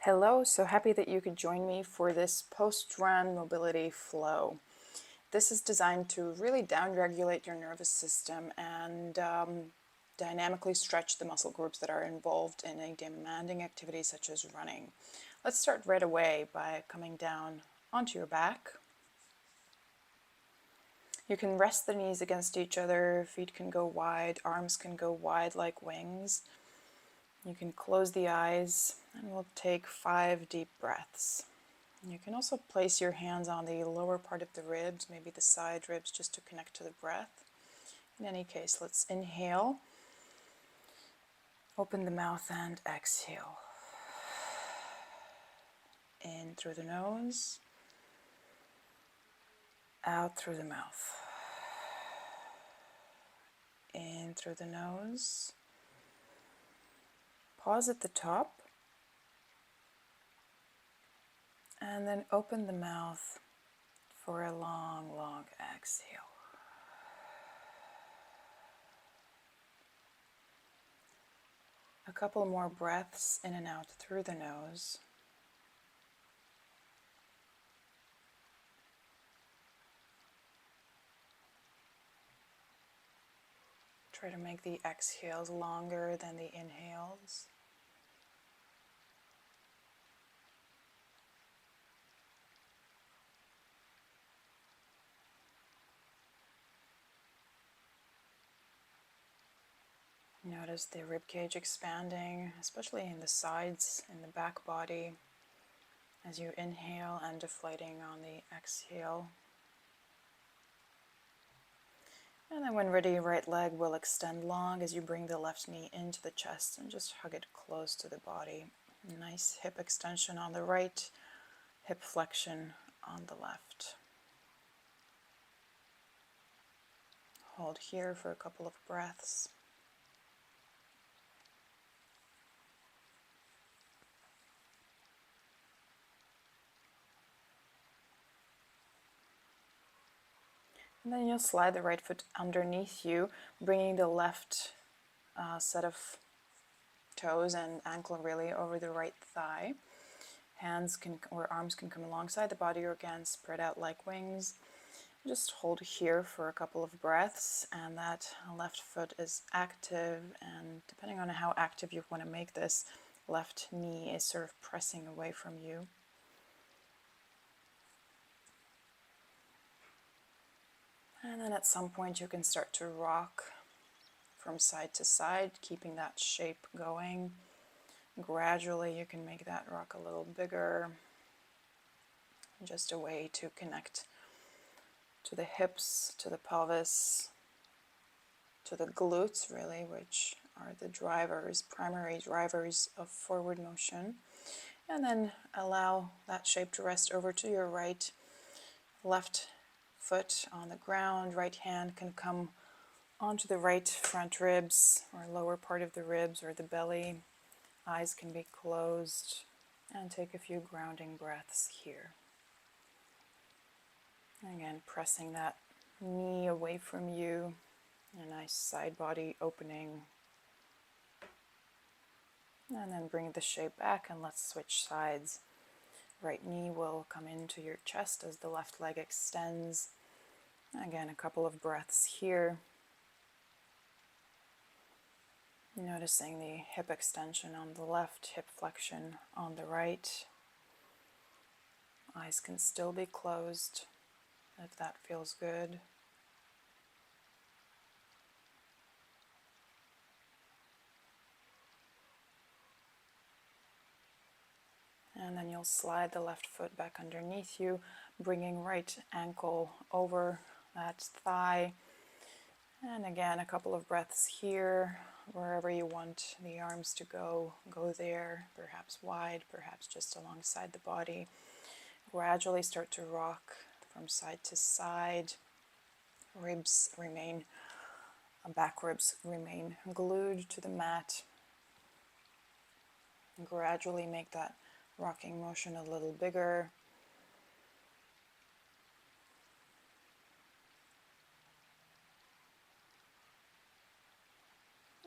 Hello, so happy that you could join me for this post-run mobility flow. This is designed to really downregulate your nervous system and dynamically stretch the muscle groups that are involved in a demanding activity such as running. Let's start right away by coming down onto your back. You can rest the knees against each other, feet can go wide, arms can go wide like wings. You can close the eyes and we'll take 5 deep breaths. You can also place your hands on the lower part of the ribs, maybe the side ribs, just to connect to the breath. In any case, let's inhale, open the mouth and exhale. In through the nose, out through the mouth. In through the nose. Pause at the top. And then open the mouth for a long, long exhale. A couple more breaths in and out through the nose. Try to make the exhales longer than the inhales. Notice the rib cage expanding, especially in the sides, in the back body, as you inhale and deflating on the exhale. And then when ready, right leg will extend long as you bring the left knee into the chest and just hug it close to the body. Nice hip extension on the right, hip flexion on the left. Hold here for a couple of breaths. And then you'll slide the right foot underneath you, bringing the left set of toes and ankle really over the right thigh. Hands can or arms can come alongside the body or again spread out like wings. Just hold here for a couple of breaths, and that left foot is active, and depending on how active you want to make this, left knee is sort of pressing away from you. And then at some point you can start to rock from side to side, keeping that shape going. Gradually you can make that rock a little bigger. Just a way to connect to the hips, to the pelvis, to the glutes really, which are the drivers, primary drivers of forward motion. And then allow that shape to rest over to your right. Left foot on the ground, right hand can come onto the right front ribs or lower part of the ribs or the belly. Eyes can be closed, and take a few grounding breaths here. Again, pressing that knee away from you, a nice side body opening. And then bring the shape back and let's switch sides. Right knee will come into your chest as the left leg extends. Again, a couple of breaths here. Noticing the hip extension on the left, hip flexion on the right. Eyes can still be closed if that feels good. And then you'll slide the left foot back underneath you, bringing right ankle over that thigh. And again, a couple of breaths here. Wherever you want the arms to go, go there, perhaps wide, perhaps just alongside the body. Gradually start to rock from side to side. Ribs remain, back ribs remain glued to the mat. And gradually make that rocking motion a little bigger.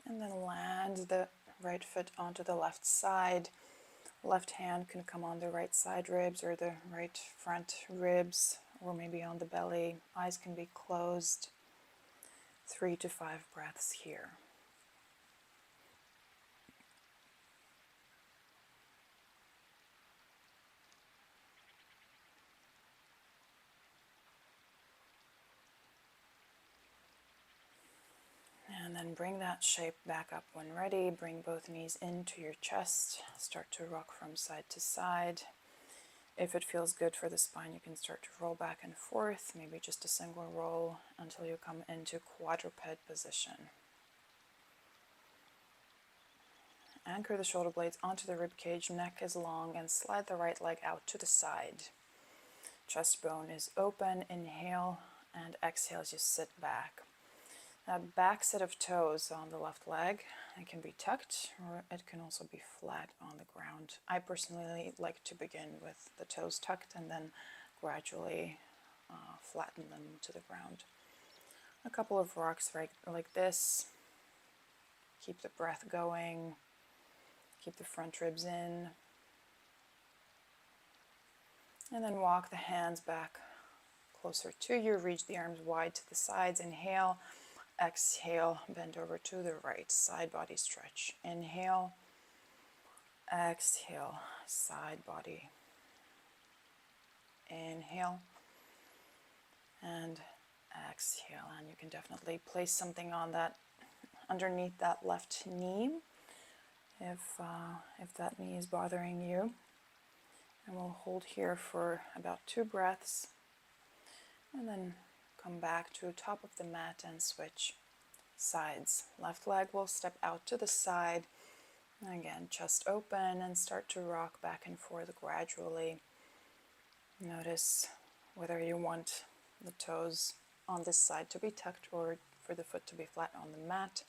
And then land the right foot onto the left side. Left hand can come on the right side ribs or the right front ribs, or maybe on the belly. Eyes can be closed. 3 to 5 breaths here. And then bring that shape back up when ready. Bring both knees into your chest. Start to rock from side to side. If it feels good for the spine, you can start to roll back and forth, maybe just a single roll until you come into quadruped position. Anchor the shoulder blades onto the rib cage, neck is long, and slide the right leg out to the side. Chest bone is open. Inhale and exhale as you sit back. That back set of toes on the left leg, it can be tucked or it can also be flat on the ground. I personally like to begin with the toes tucked and then gradually flatten them to the ground. A couple of rocks right like this. Keep the breath going. Keep the front ribs in. And then walk the hands back closer to you. Reach the arms wide to the sides. Inhale. Exhale, bend over to the right, side body stretch. Inhale, exhale, side body. Inhale, and exhale. And you can definitely place something on that, underneath that left knee, if that knee is bothering you. And we'll hold here for about 2 breaths, and then come back to the top of the mat and switch sides. Left leg will step out to the side. Again, chest open and start to rock back and forth gradually. Notice whether you want the toes on this side to be tucked or for the foot to be flat on the mat.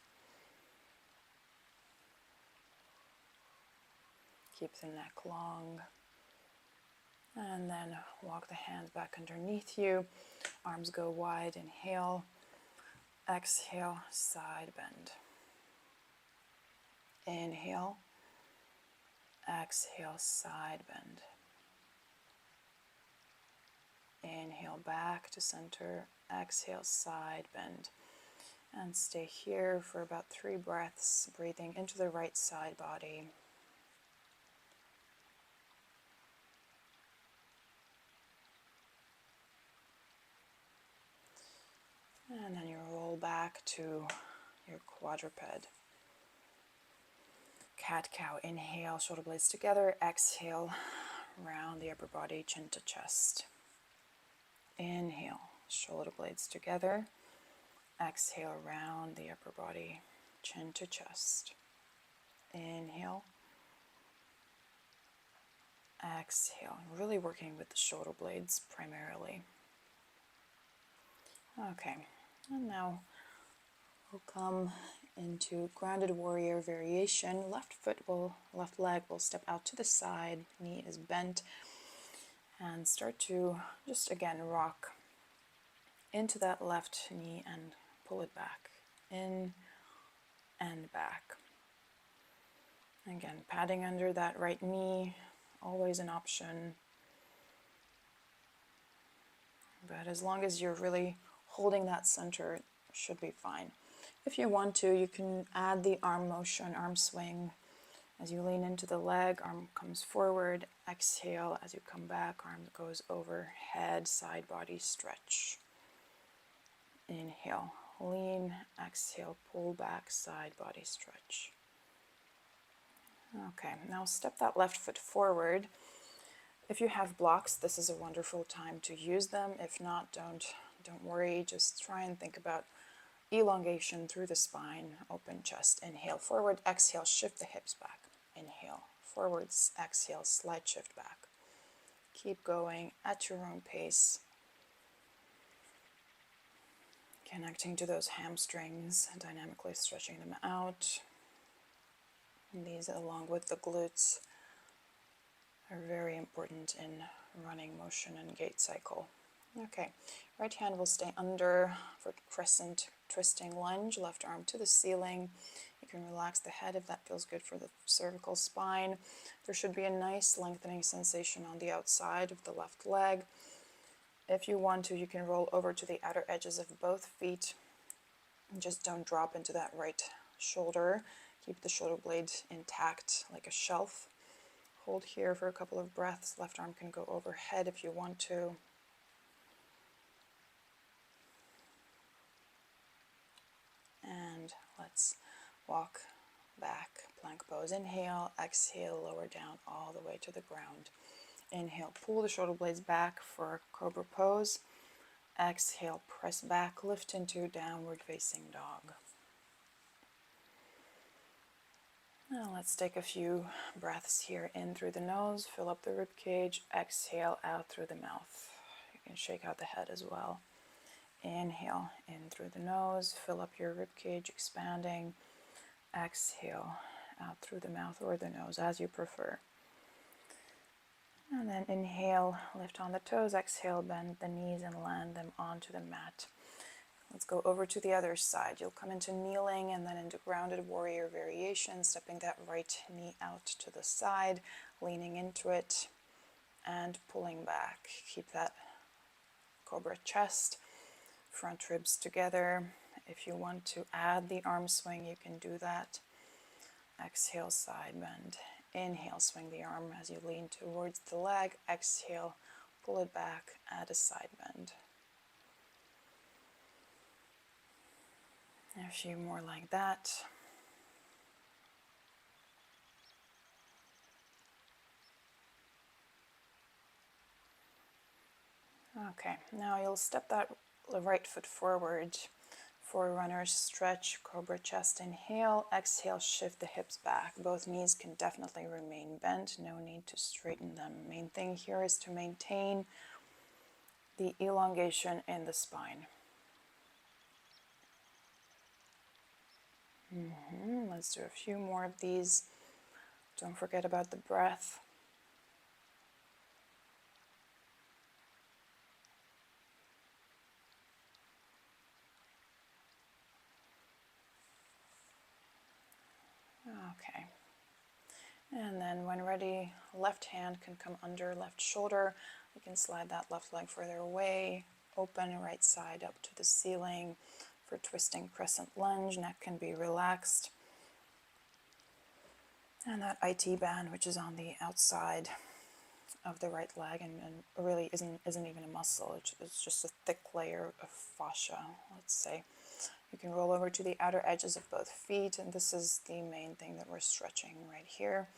Keep the neck long. And then walk the hands back underneath you. Arms go wide. Inhale. Exhale, side bend. Inhale. Exhale, side bend. Inhale, back to center. Exhale, side bend. And stay here for about 3 breaths, breathing into the right side body. And then you roll back to your quadruped. Cat-cow, inhale, shoulder blades together. Exhale, round the upper body, chin to chest. Inhale, shoulder blades together. Exhale, round the upper body, chin to chest. Inhale. Exhale, really working with the shoulder blades primarily. Okay, and now we'll come into grounded warrior variation. Left leg will step out to the side, knee is bent, and start to just again rock into that left knee and pull it back, in and back. Again, padding under that right knee, always an option. But as long as you're really holding that center, it should be fine. If you want to, you can add the arm motion, arm swing. As you lean into the leg, arm comes forward. Exhale, as you come back, arm goes overhead, side body stretch. Inhale, lean, exhale, pull back, side body stretch. Okay, now step that left foot forward. If you have blocks, this is a wonderful time to use them. If not, don't worry. Just try and think about elongation through the spine, open chest. Inhale, forward, exhale, shift the hips back. Inhale, forwards, exhale, slight shift back. Keep going at your own pace. Connecting to those hamstrings, dynamically stretching them out. And these, along with the glutes, are very important in running motion and gait cycle. Okay, right hand will stay under for crescent twisting lunge, left arm to the ceiling. You can relax the head if that feels good for the cervical spine. There should be a nice lengthening sensation on the outside of the left leg. If you want to, you can roll over to the outer edges of both feet. Just don't drop into that right shoulder. Keep the shoulder blade intact like a shelf. Hold here for a couple of breaths. Left arm can go overhead if you want to. And let's walk back, plank pose. Inhale, exhale, lower down all the way to the ground. Inhale, pull the shoulder blades back for cobra pose. Exhale, press back, lift into downward facing dog. Now let's take a few breaths here in through the nose, fill up the rib cage, exhale out through the mouth. You can shake out the head as well. Inhale in through the nose, fill up your rib cage, expanding. Exhale out through the mouth or the nose, as you prefer. And then inhale, lift on the toes, exhale, bend the knees and land them onto the mat. Let's go over to the other side. You'll come into kneeling and then into grounded warrior variation, stepping that right knee out to the side, leaning into it and pulling back. Keep that cobra chest, front ribs together. If you want to add the arm swing, you can do that. Exhale, side bend. Inhale, swing the arm as you lean towards the leg. Exhale, pull it back, add a side bend. A few more like that. Okay, now you'll step that right foot forward for runner's stretch, cobra chest. Inhale, exhale, shift the hips back. Both knees can definitely remain bent, no need to straighten them. Main thing here is to maintain the elongation in the spine. Let's do a few more of these. Don't forget about the breath. Okay. And then when ready, left hand can come under left shoulder. You can slide that left leg further away. Open right side up to the ceiling for twisting crescent lunge. Neck can be relaxed. And that IT band, which is on the outside of the right leg and really isn't even a muscle. It's just a thick layer of fascia, let's say. You can roll over to the outer edges of both feet, and this is the main thing that we're stretching right here.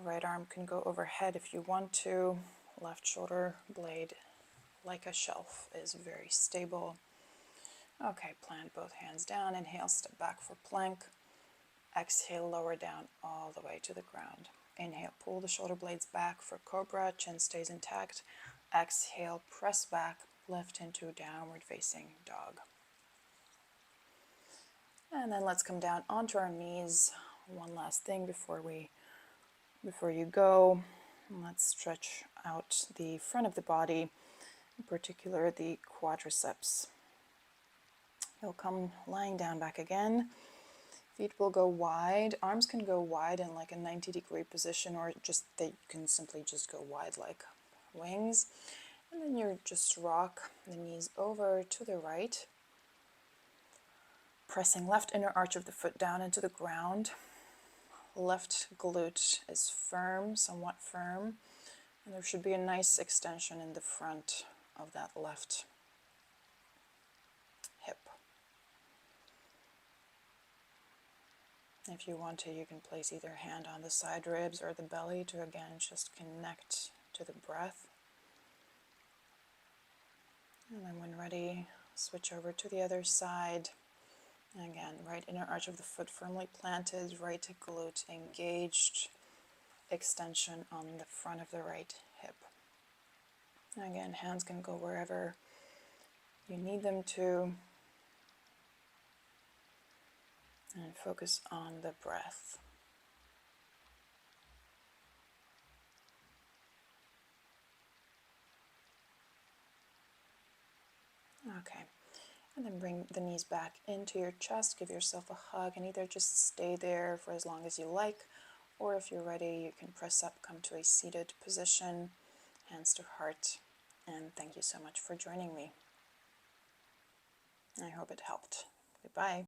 Right arm can go overhead if you want to. Left shoulder blade, like a shelf, is very stable. Okay, plant both hands down. Inhale, step back for plank. Exhale, lower down all the way to the ground. Inhale, pull the shoulder blades back for cobra, chin stays intact. Exhale, press back, lift into downward facing dog. And then let's come down onto our knees. One last thing before you go. Let's stretch out the front of the body, in particular the quadriceps. You'll come lying down back again. Feet will go wide. Arms can go wide in like a 90-degree position, or just they can simply just go wide like wings. And then you just rock the knees over to the right, pressing left inner arch of the foot down into the ground. Left glute is firm, somewhat firm, and there should be a nice extension in the front of that left hip. If you want to, you can place either hand on the side ribs or the belly to again just connect to the breath. And then when ready, switch over to the other side. And again, right inner arch of the foot firmly planted, right glute engaged, extension on the front of the right hip. And again, hands can go wherever you need them to. And focus on the breath. Okay. And then bring the knees back into your chest, give yourself a hug, and either just stay there for as long as you like, or if you're ready, you can press up, come to a seated position, hands to heart. And thank you so much for joining me. I hope it helped. Goodbye.